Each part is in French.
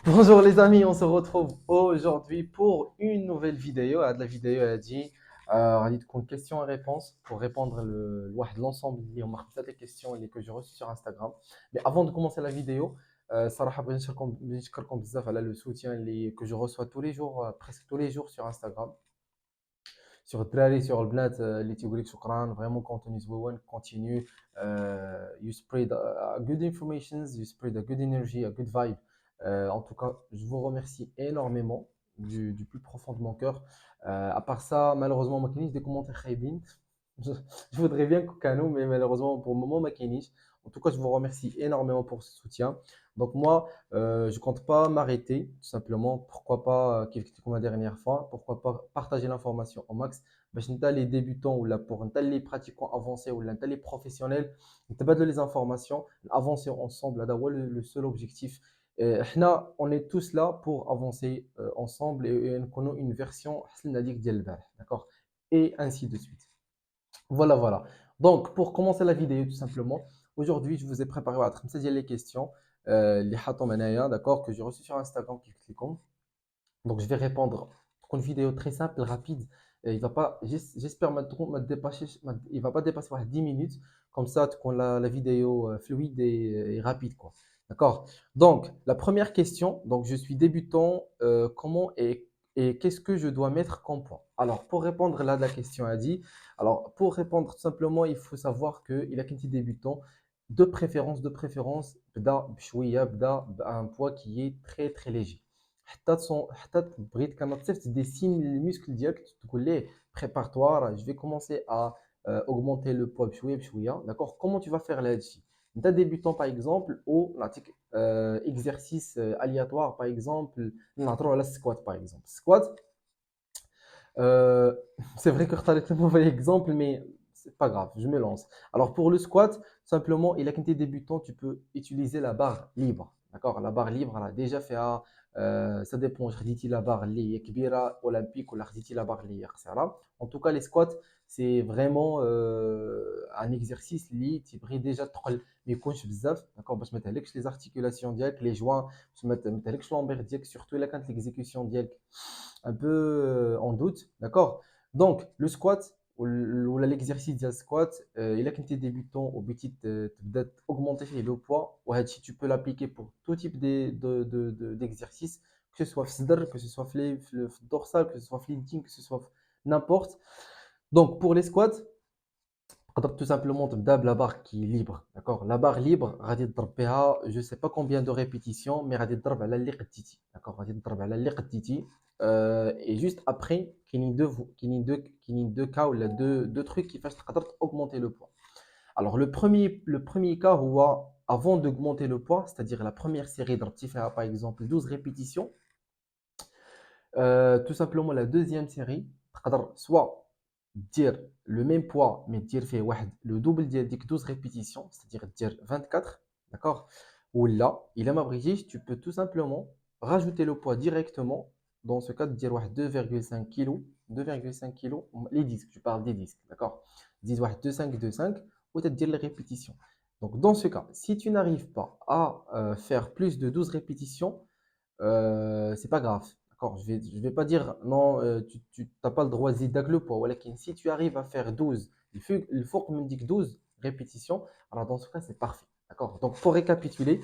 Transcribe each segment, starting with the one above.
Bonjour les amis, on se retrouve aujourd'hui pour une nouvelle vidéo. La vidéo a dit, غادي تكون question et réponse pour répondre لواحد l'ensemble اللي هما خمسة des questions اللي que j'ai reçues sur Instagram. Mais avant de commencer la vidéo, صراحة بغيت نشكركم بزاف على le soutien que je reçois tous les jours, presque tous les jours sur Instagram. Sur الدراري sur البنات اللي تيقول لك شكرا vraiment contenu زوين continue. You spread good informations, you spread a good energy, a good vibe. En tout cas, je vous remercie énormément du plus profond de mon cœur. À part ça, malheureusement, ما كاينيش des commentaires خايبين. Je voudrais bien Kokano, mais malheureusement, pour le moment, Makenish. En tout cas, je vous remercie énormément pour ce soutien. Donc, moi, je compte pas m'arrêter, tout simplement. Pourquoi pas, comme la dernière fois, pourquoi pas partager l'information au max. باش نتا les débutants ou là pour نتا les pratiquants avancés ou là نتا les professionnels نتبادلوا les informations avancer ensemble هذا هو le seul objectif. احنا on est tous là pour avancer ensemble et نكونوا une version احسن هذيك ديال البارح, d'accord, et ainsi de suite. Voilà, voilà. Donc, pour commencer la vidéo, tout simplement, aujourd'hui, je vous ai préparé les questions, les hatom anaya, d'accord, que j'ai reçues sur Instagram, donc, je vais répondre. Une vidéo très simple, rapide. Il va pas, j'espère maintenant me dépasser, il va pas dépasser 10 minutes. Comme ça, qu'on la vidéo fluide et rapide, quoi. D'accord? Donc, la première question. Donc, je suis débutant. Comment et qu'est-ce que je dois mettre comme point? Alors, pour répondre là, la question a dit. Alors, pour répondre tout simplement, il faut savoir qu'il a qu'un petit débutant. De préférence, bda un poids qui est très très léger. حتى بغيت كما تصيفط des signes المسكل ديالك تقول ليه prépare-toi, je vais commencer à augmenter le poids بشويه بشويه, d'accord. Comment tu vas faire là dessus? D'un débutant par exemple ou نعطيك exercice aléatoire par exemple, نهضروا على squat par exemple. Squat, euh, c'est vrai que اختاريت le mauvais exemple mais c'est pas grave, je me lance. Alors pour le squat, simplement, il a quand tu es débutant, tu peux utiliser la barre libre. D'accord? La barre libre, elle a déjà fait ça dépend. Je dis la barre li kbira olympique ou la la barre li qsara. En tout cas, les squats, c'est vraiment un exercice li تيبغي déjà تقل ما يكونش بزاف, d'accord, باش ما تهلكش les articulations ديالك, les joints, باش ما تهلكش لومبير ديالك, surtout الا كانت l'exécution ديالك un peu en doute, d'accord. Donc, le squat ou l'exercice du squat, il a quand tu es débutant au but d'augmenter le poids, si tu peux l'appliquer pour tout type d'exercice, que ce soit fsidr, que ce soit dorsal, que ce soit flinting, que ce soit n'importe. Donc, pour les squats, tout simplement تبدا la barre qui est libre, d'accord. La barre libre غادي تضرب بها je sais pas combien de répétitions mais غادي تضرب على اللي قديتي, d'accord, غادي تضرب على اللي قديتي. Et juste après كاينين deux cas ou deux trucs qui فاش تقدر augmenter le poids. Alors le premier cas هو avant d'augmenter le poids, c'est-à-dire la première série ضربتي فيها par exemple 12 répétitions. Tout simplement la deuxième série تقدر soit dire le même poids mais dire fait le double ديال ديك 12 répétitions, c'est-à-dire dire 24, d'accord. Ou là il a ma brigade, tu peux tout simplement rajouter le poids directement. Dans ce cas de dire 2,5 kg, 2,5 kg les disques, je parle des disques, d'accord. 10 2,5 ou peut-être dire les répétitions. Donc dans ce cas, si tu n'arrives pas à faire plus de 12 répétitions, c'est pas grave. D'accord, je vais pas dire non, tu n'as pas le droit de zédak le poids. Voilà, si tu arrives à faire 12, il faut qu'on me dise 12 répétitions, alors dans ce cas, c'est parfait. D'accord, donc pour récapituler,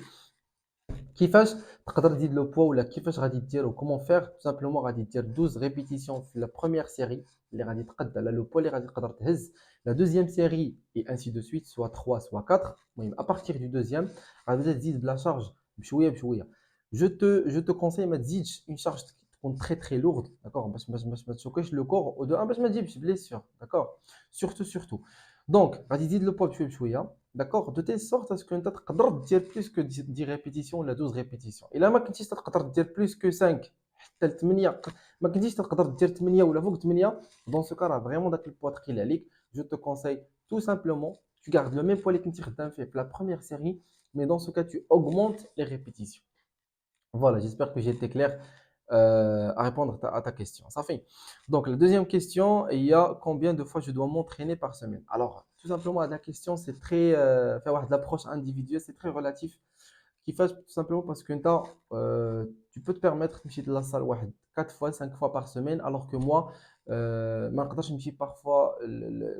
كيفاش تقدر تزيد le poids ولا كيفاش غادي دير ou comment faire, tout simplement غادي دير 12 répétitions في la première série اللي غادي تقد على le poids اللي غادي تقدر تهز. La deuxième série et ainsi de suite, soit 3 soit 4. المهم à partir du deuxième غادي تزيد بلا charge بشويه بشويه. Je te conseille ما تزيدش une charge تكون très très lourde, d'accord, باش ما تشوكيش le corps au de un باش ما تجيبش blessure, d'accord, surtout. Donc غادي تزيد le poids بشويه بشويه, d'accord, de telle sorte à ce que tu تقدر دير plus que 10 répétitions ولا 12 répétitions. الا ما كنتيش تقدر دير plus que 5 حتى ل 8, ما كنتيش تقدر دير 8 ولا فوق 8, dans ce cas راه فريمون داك البوا ثقيل عليك. Je te conseille tout simplement tu gardes le même poids اللي كنتي خدام فيه في la première série, mais dans ce cas tu augmentes les répétitions. Voilà, j'espère que j'ai été clair à répondre à ta question. Ça fait. Donc, la deuxième question, il y a combien de fois je dois m'entraîner par semaine? Alors, tout simplement, la question, c'est très, faire de l'approche individuelle, c'est très relatif. كيفاش tout simplement parce que انت tu peux te permettre تمشي de la salle واحد 4 fois 5 fois par semaine alors que moi ما نقدرش نمشي parfois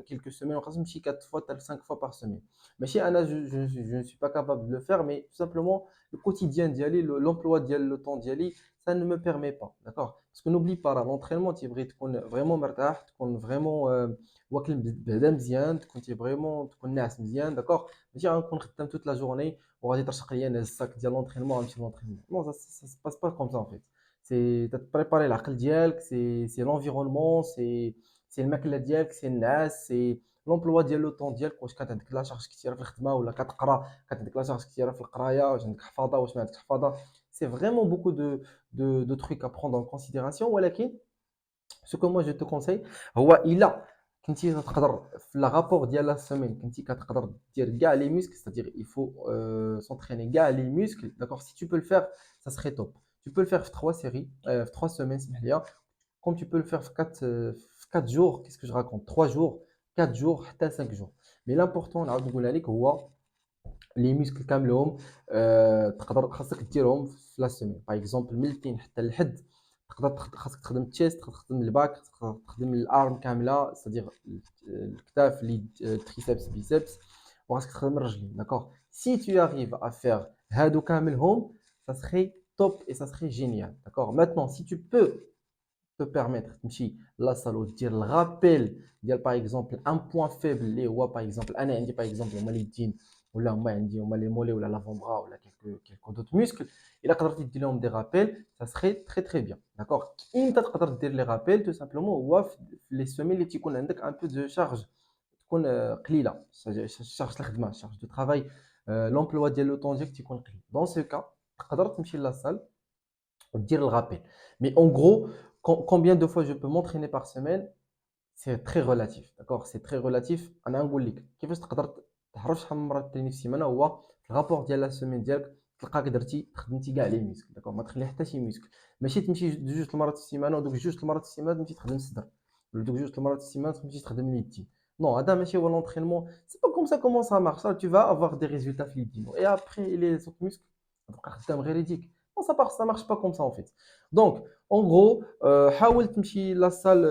quelques semaines نقدر نمشي 4 fois 5 fois par semaine ماشي انا je ne suis pas capable de le faire mais tout simplement le quotidien ديالي l'emploi ديال le temps ديالي ça ne me permet pas d'accord parce que n'oublie pas l'entraînement تيبغي تكون vraiment مرتاح تكون vraiment واكل بعدا مزيان تكون فريمون تكون ناعس مزيان داكوغ ماشي غنكون خدام toute la journée وغادي ترشق ليا نهز الساك ديال لونترينمون غنمشي لونترينمون نو سا سا باس با كوم سا ان فيت سي تبريباري العقل ديالك سي لونفيرونمون سي الماكله ديالك سي النعاس سي لومبلوا ديال لو طون ديالك واش كانت عندك لا شارج كثيره في الخدمه ولا كتقرا كانت عندك لا شارج كثيره في القرايه واش عندك حفاظه واش ما عندكش حفاظه سي فريمون بوكو دو تروك ا بروندر ان كونسيديراسيون ولكن ce que moi je te conseille هو الا كنتي تقدر في لا رابور ديال لا سيمين كنتي كتقدر دير كاع لي muscles c'est-à-dire il faut s'entraîner كاع لي muscles d'accord si tu peux le faire ça serait top tu peux le faire في 3 séries في 3 semaines سمح لي comme tu peux le faire في 4 jours qu'est-ce que je raconte 3 jours 4 jours حتى 5 jours mais l'important نعاود نقولها لك هو لي muscles كاملهم تقدر خاصك ديرهم في لا سيمين باغ اكزومبل من الاثنين حتى الحد تقدر خاصك تخدم التشيست تخدم الباك تخدم الارم كامله سادير الكتاف لي تريسبس بيسبس وخاصك تخدم الرجلين داكوغ سي تو اريف ا فير هادو كاملهم ça serait top et ça serait génial d'accord maintenant si tu peux te permettre تمشي لا صال دير الغابيل ديال باغ اكزومبل ان بوين فيبل اللي هو باغ اكزومبل انا عندي باغ اكزومبل هما اليدين ولا هما عندي هما لي مولي ولا لافون برا ولا كيلكو دوت موسكل الا قدرتي دير لهم دي رابيل ça serait très très bien d'accord امتى تقدر دير لي رابيل تو سامبلومون هو في لي سيمين اللي تيكون عندك ان بو دو شارج تكون قليله شارج الخدمه شارج دو ترافاي لومبلوا ديال لو طون ديالك تيكون قليل دون سو كا تقدر تمشي لا صال dire le rappel. Mais en gros, combien de fois je peux m'entraîner par semaine, c'est très relatif. D'accord. C'est très relatif. أنا نقول لك كيفاش تقدر تعرف شحال من مرة تريني في السيمانة هو الرابور ديال لا سيمين ديالك تلقاك درتي خدمتي كاع لي ميسك داكور ما تخلي حتى شي ميسك ماشي تمشي جوج المرات في السيمانة ودوك جوج المرات في السيمانة تمشي تخدم الصدر ولا دوك جوج المرات في السيمانة تمشي تخدم اليدين نو هذا ماشي هو لونترينمون سي با كوم سا كومون سا مارش tu vas avoir des résultats في اليدين et après les autres muscles تبقى خدام غير يديك non ça marche pas comme ça en fait donc en gros حاول تمشي لا salle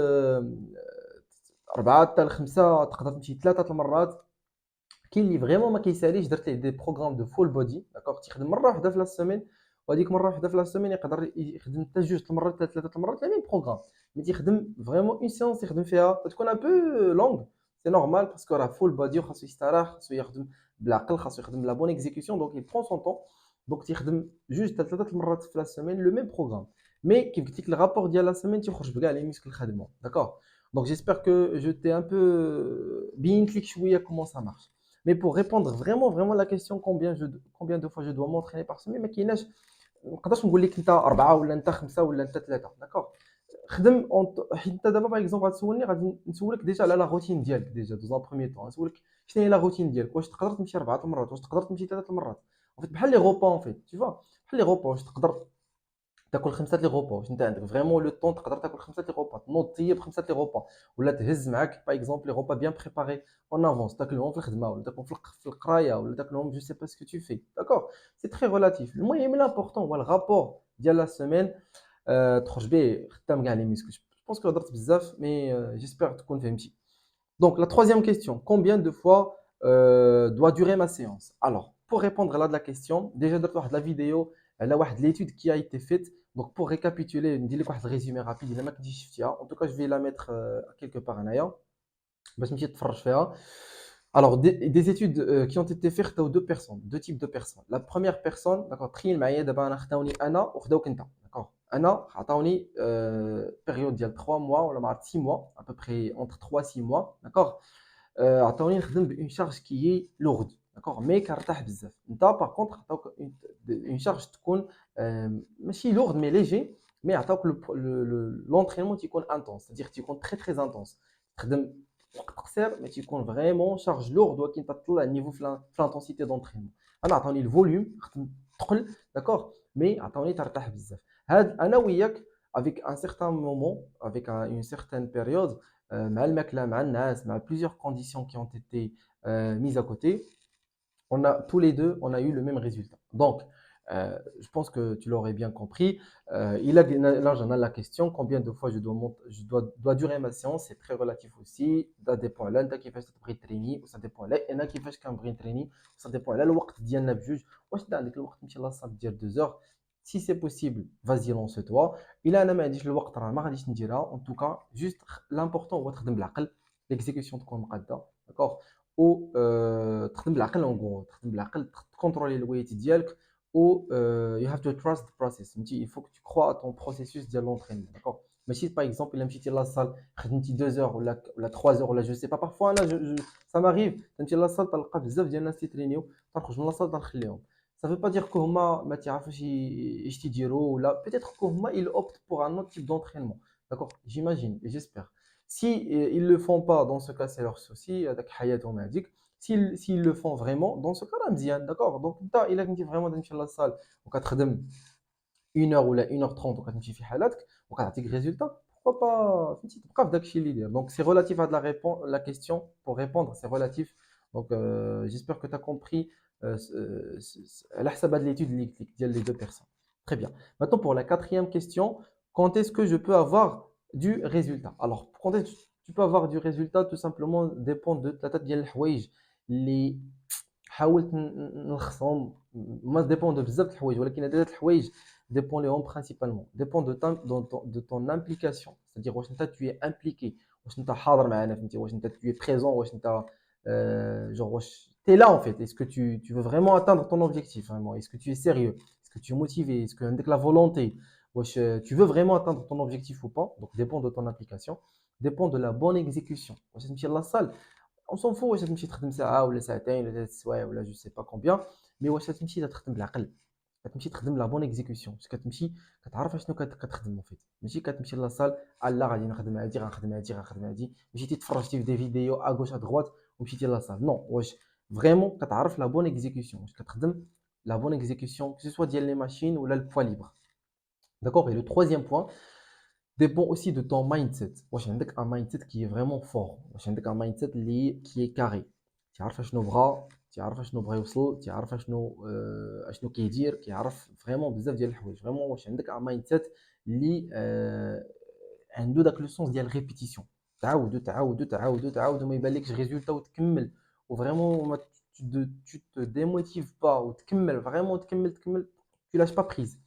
4 حتى ل5 تقدر تمشي 3 المرات كاين اللي فريمون ما كيساليش درت ليه دي بروغرام دو فول بودي داكوغ تيخدم مره واحده في لا سيمين وهذيك مره واحده في لا سيمين يقدر يخدم حتى 2 المرات 3 المرات لا ميم بروغرام مي تيخدم فريمون اون سيونس يخدم فيها تكون ان بو لونغ سي نورمال باسكو راه فول بودي وخاصو يستراح خاصو يخدم بالعقل خاصو يخدم لا بون اكزيكسيون دونك il prend son temps دونك تيخدم 3 المرات في لا سيمين لو ميم بروغرام مي كيف قلت لك الرابور ديال لا سيمين تيخرج بكاع لي ميسكل خدموا داكوغ دونك جيسبر كو جو تي ان بو بينت لك شويه كومون سا مارش. Mais pour répondre vraiment la question combien de fois je dois m'entraîner par semaine ما كايناش ما نقدرش نقول لك انت 4 ولا انت 5 ولا انت 3 داكوغ خدم حيت انت دابا باغ اكزومبل غتسولني غادي نسولك ديجا على لا روتين ديالك ديجا دوز ان بروميير طون نسولك شنو هي لا روتين ديالك واش تقدر تمشي 4 المرات واش تقدر تمشي 3 المرات بحال لي غوبا اون فيت tu vois بحال لي غوبا واش تقدر تاكل 5 لي غوبا واش انت عندك فريمون لو طون تقدر تاكل 5 لي غوبا تنوض طيب 5 لي غوبا ولا تهز معاك باغ اكزومبل لي غوبا بيان بريباري اون افونس تاكلهم في الخدمه ولا تاكلهم في القرايه ولا تاكلهم جو سي با سكو تو في داكوغ سي تري ريلاتيف المهم لامبورطون هو الرابور ديال لا سيمين تخرج به خدام كاع لي ميسكل جو بونس كو هضرت بزاف مي جيسبر تكون فهمتي donc la troisième question combien de fois doit durer ma séance alors pour répondre là de la question déjà درت واحد la vidéo على واحد l'étude qui a été faite donc pour récapituler ندير لك واحد الريزومي رابيد الا ما كنتيش شفتيها en tout cas je vais la mettre quelque part هنايا باش تمشي تفرج فيها alors des études qui ont été faites aux deux types de personnes la première personne d'accord تخيل معايا دابا انا خداوني انا وخداوك انت d'accord انا عطاوني période ديال 3 mois ولا ما عرفت 6 mois à peu près entre 3 6 mois d'accord عطاوني نخدم بون شارج كي هي لوغد داكوغ مي كنرتاح بزاف انت باغ كونطخ عطاوك اون شارج تكون ماشي لوغد مي ليجي مي عطاوك لونترينمون تيكون انتونس سادير تيكون تري تري انتونس تخدم وقت قصير مي تيكون فريمون شارج لوغد ولكن تطلع النيفو في لانتونسيتي دونترينمون انا عطاوني الفوليوم خدم ثقل داكوغ مي عطاوني ترتاح بزاف هاد انا وياك avec un certain moment avec une certaine période مع الماكله مع الناس مع plusieurs conditions qui ont été mises à côté on a tous les deux on a eu le même résultat donc Je pense que tu l'aurais bien compris. Là, j'en ai la question, combien de fois dois durer ma séance, c'est très relatif aussi. Ça dépend là, انت كيفاش تبغي تريني وça dépend là, انا كيفاش كنبغي نتريني. Ça dépend là الوقت ديالنا بجوج. واش انت عندك الوقت تمشي لاصال ديال 2 heures. Si c'est possible, vas-y lance-toi. الا انا ما عنديش الوقت راه ما غاديش نديرها. En tout cas, juste l'important هو تخدم بالعقل. L'exécution تكون مقاده. D'accord. و تخدم بالعقل en gros, تخدم بالعقل, تكونترولي الويت ديالك. Ou you have to trust the process. Il faut que tu crois à ton processus de l'entraînement. D'accord. Mais si par exemple, il a un petit la salle, 2 heures ou la 3 heures, ou là, je sais pas, parfois là, ça m'arrive, un petit la salle, tu as le bzaf ديال الناس تيترينيو, تخرج من la salle تنخليهم. Ça veut pas dire que هما ما تعرفوش ايش تيديروا ولا peut-être que هما ils optent pour un autre type d'entraînement. D'accord. J'imagine et j'espère. Si ils le font pas, dans ce cas, c'est leur souci, avec حياتهم هذيك. S'ils le font vraiment, dans ce cas-là, مزيان, d'accord. Donc, il a dit vraiment d'aller à la salle, donc à تخدم 1 heure ou 1 heure 30, donc à تمشي في حالاتك, donc à تعطيك résultat. Pourquoi pas, فهمتي, تبقى في داك الشيء اللي يدير. Donc, c'est relatif à la question, pour répondre, c'est relatif. Donc, j'espère que tu as compris على حسب هاد l'étude اللي قلت لك ديال les deux personnes. Très bien. Maintenant, pour la quatrième question, quand est-ce que je peux avoir du résultat? Alors, quand est-ce que tu peux avoir du résultat? Tout simplement, dépend de ta tête ديال الحوايج اللي حاولت نلخصهم. ما ديبون دو بزاف د الحوايج, ولكن هاد الحوايج ديبون ليهم principalement ديبون de ton implication. C'est-à-dire واش انت tu es impliqué, واش انت حاضر معنا, فهمتي, واش انت tu es présent, واش انت genre واش tu es là en fait. Est-ce que tu veux vraiment atteindre ton objectif vraiment? Est-ce que tu es sérieux? Est-ce que tu es motivé? Est-ce que عندك la volonté? واش tu veux vraiment atteindre ton objectif ou pas? Donc dépend de ton implication, dépend de la bonne exécution. واش تمشي لا salle, on s'en fout واش تمشي تخدم ساعه ولا ساعتين ولا 3 سوايع ولا جو سي با كومبيان, مي واش تمشي تخدم بالعقل, كتمشي تخدم لا بون اكزيكسيون, باش كتمشي كتعرف شنو كتخدم فيت. ماشي كتمشي لا صال لا غادي نخدم هادي غنخدم هادي غنخدم هادي, مشيتي تفرجتي في دي فيديو ا غوش ا دغوات ومشيتي لا صال. نو, واش فريمون كتعرف لا بون اكزيكسيون, واش كتخدم la bonne exécution, que ce soit ديال les machines ou là le poids libre. D'accord. Et le troisième point dépend aussi de ton mindset. واش عندك un mindset qui est vraiment fort, واش عندك un mindset qui est carré. تعرف شنو بغا, تعرف شنو بغا يوصل, تعرف شنو كيدير, كيعرف فريمون بزاف ديال الحوايج. فريمون واش عندك un mindset اللي عنده داك لو سونس ديال ريبيتيسيون, تعاود تعاود تعاود تعاود وما يبانلكش ريزولتا وتكمل, وفريمون ما tu te démotives pas وتكمل فريمون تكمل tu lâches pas prise.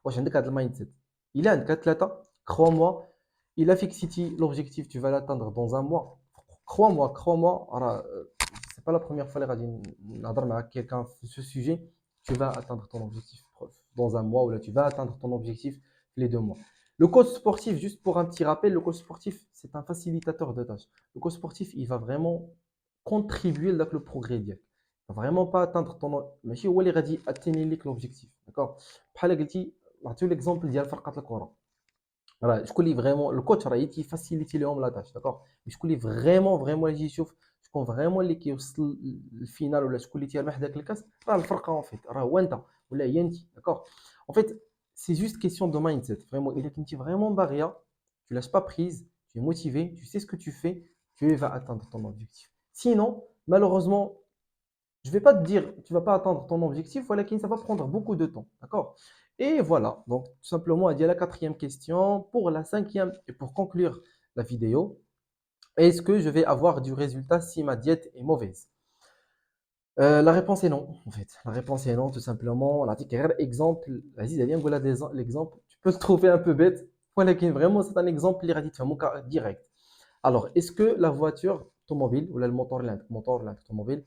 واش عندك هذا المايند سيت, الا عندك ثلاثه, crois-moi, il a fixé l'objectif, tu vas l'atteindre dans un mois. Crois-moi, c'est pas la première fois que je parle avec quelqu'un sur ce sujet. Tu vas atteindre ton objectif dans un mois, ou là tu vas atteindre ton objectif les 2 mois. Le coach sportif, juste pour un petit rappel, le coach sportif, c'est un facilitateur de tâches. Le coach sportif, il va vraiment contribuer avec le progrès. Il va vraiment pas atteindre ton mais si il va atteindre l'objectif. D'accord. بحال قلتي, عطيو l'exemple ديال فرقة الكرة. راه شكون اللي فريمون الكوتش راه يفاسيليتي لهم لا تاش, داكوغ. مي شكون اللي فريمون يجي يشوف شكون فريمون اللي كيوصل للفينال ولا شكون اللي تيربح داك الكاس, راه الفرقه اون فيت, راه هو انت ولا هي انت, داكوغ. اون فيت سي جوست كيسيون دو مايند سيت. فريمون الا كنتي فريمون باغيه, tu lâches pas prise, tu es motivé, tu sais ce que tu fais, tu vas atteindre ton objectif. Sinon, malheureusement, je vais pas te dire tu vas pas atteindre ton objectif, voilà, ça va prendre beaucoup de temps, d'accord. Et voilà, donc tout simplement, il y a la quatrième question. Pour la cinquième et pour conclure la vidéo, est-ce que je vais avoir du résultat si ma diète est mauvaise? La réponse est non, en fait. La réponse est non, tout simplement. On a dit quel exemple, vas-y, Dalian, voilà l'exemple. Tu peux te trouver un peu bête, voilà, vraiment, c'est un exemple direct. Alors, est-ce que la voiture automobile ou le moteur automobile,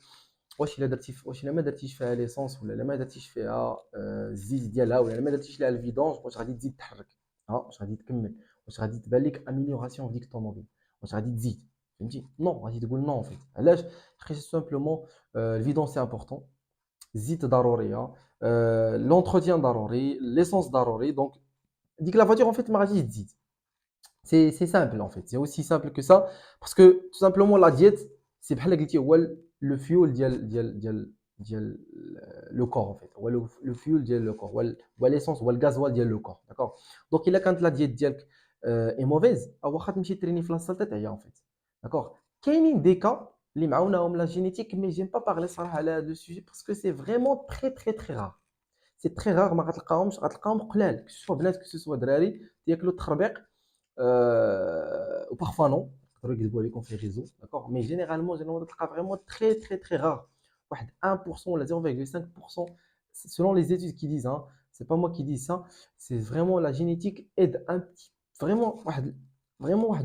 واش الا درتي واش الا ما درتيش فيها ليسونس ولا ما درتيش فيها الزيت ديالها ولا ما درتيش لها الفيدونج, واش غادي تزيد تحرك, واش غادي تكمل, واش غادي تبان لك اميليوراسيون في ديك الطوموبيل, واش غادي تزيد, فهمتي؟ نو, غادي تقول نو. فيت علاش؟ حيت سامبلومون الفيدون سي امبورطون, الزيت ضروريه, لونتروتيان ضروري, ليسونس ضروري. دونك ديك لا فواتور en fait ما غاديش تزيد. C'est simple en fait, c'est aussi simple que ça, parce que tout simplement la diète, c'est بحال قلتي هو le fuel ديال le corps en fait, هو le fuel ديال le corps, هو l'essence, هو الغازوال ديال le corps, d'accord. Donc الا كانت لا ديète ديالك est mauvaise, واخا تمشي تريني في لاصال تعيا en fait, d'accord. كاينين دي كا اللي معاوناهم لا جينيتيك, mais j'aime pas parler صراحه على هذا السوجي parce que c'est vraiment très très très rare. c'est très rare ما غتلقاهمش غتلقاهم قلال que ce soit بنات que ce soit دراري ياكلوا التخربيق ou parfois non يقدروا يكذبوا عليكم في les réseaux d'accord mais généralement تلقى vraiment très très très rare واحد 1% ولا 0,5% c'est selon les études qui disent hein c'est pas moi qui dis ça c'est vraiment la génétique aide un petit vraiment واحد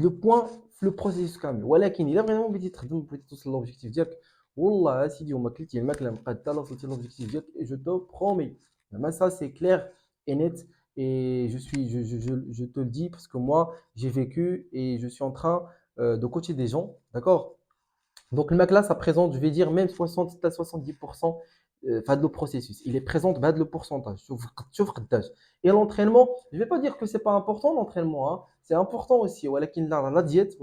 le point في le processus كامل ولكن الا vraiment بديتي تخدم بغيتي توصل للوبجيكتيف ديالك والله اسيدي وما كليتي الماكله مقاده لا وصلتي للوبجيكتيف ديالك et je te promets vraiment ça c'est clair et net et je te le dis parce que moi j'ai vécu et je suis en train de coacher des gens d'accord donc le MACLA, ça présente, je vais dire, même 60 à 70% de le processus. Il est présent de le pourcentage. Et l'entraînement, je ne vais pas dire que ce n'est pas important l'entraînement. Hein. C'est important aussi. ولكن la diète,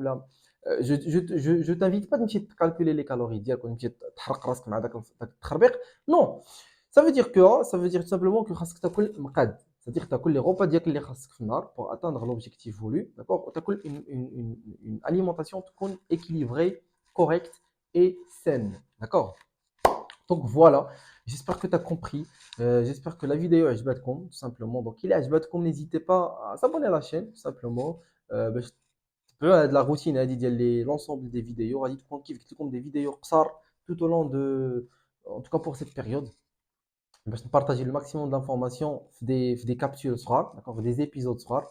je t'invite pas de calculer les calories. Dire qu'on تحرق راسك مع داك التخربيق. Non. Ça veut dire que, ça veut dire tout simplement que خاصك تاكل مقاد. C'est-à-dire que tu as les repas اللي خاصك في النهار pour atteindre l'objectif voulu. D'accord? Tu as une alimentation équilibrée, correcte et saine. D'accord? Donc voilà, j'espère que tu as compris. J'espère que la vidéo est عجبتكم, tout simplement. Donc il est عجبتكم, n'hésitez pas à s'abonner à la chaîne, tout simplement. باش تبعوا هاد la routine هادي ديال l'ensemble des vidéos. غادي تكون كيف قلت لكم des vidéos قصار tout au long de, en tout cas pour cette période. باش نبارطاجي le maximum d'informations في des capsules صغار, d'accord, des épisodes صغار.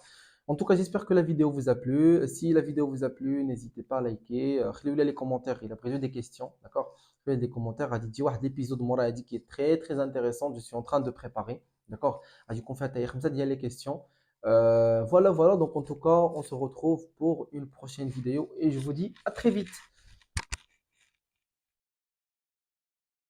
En tout cas, j'espère que la vidéo vous a plu. Si la vidéo vous a plu, n'hésitez pas à liker. خليوا les commentaires, il a prévu des questions, d'accord? Faites des commentaires. غادي تجي واحد l'épisode مورا هادي qui est très très intéressant. Je suis en train de préparer, d'accord? غادي يكون فيها حتى هي 5 ديال les questions. Voilà, voilà. Donc en tout cas, on se retrouve pour une prochaine vidéo et je vous dis à très vite.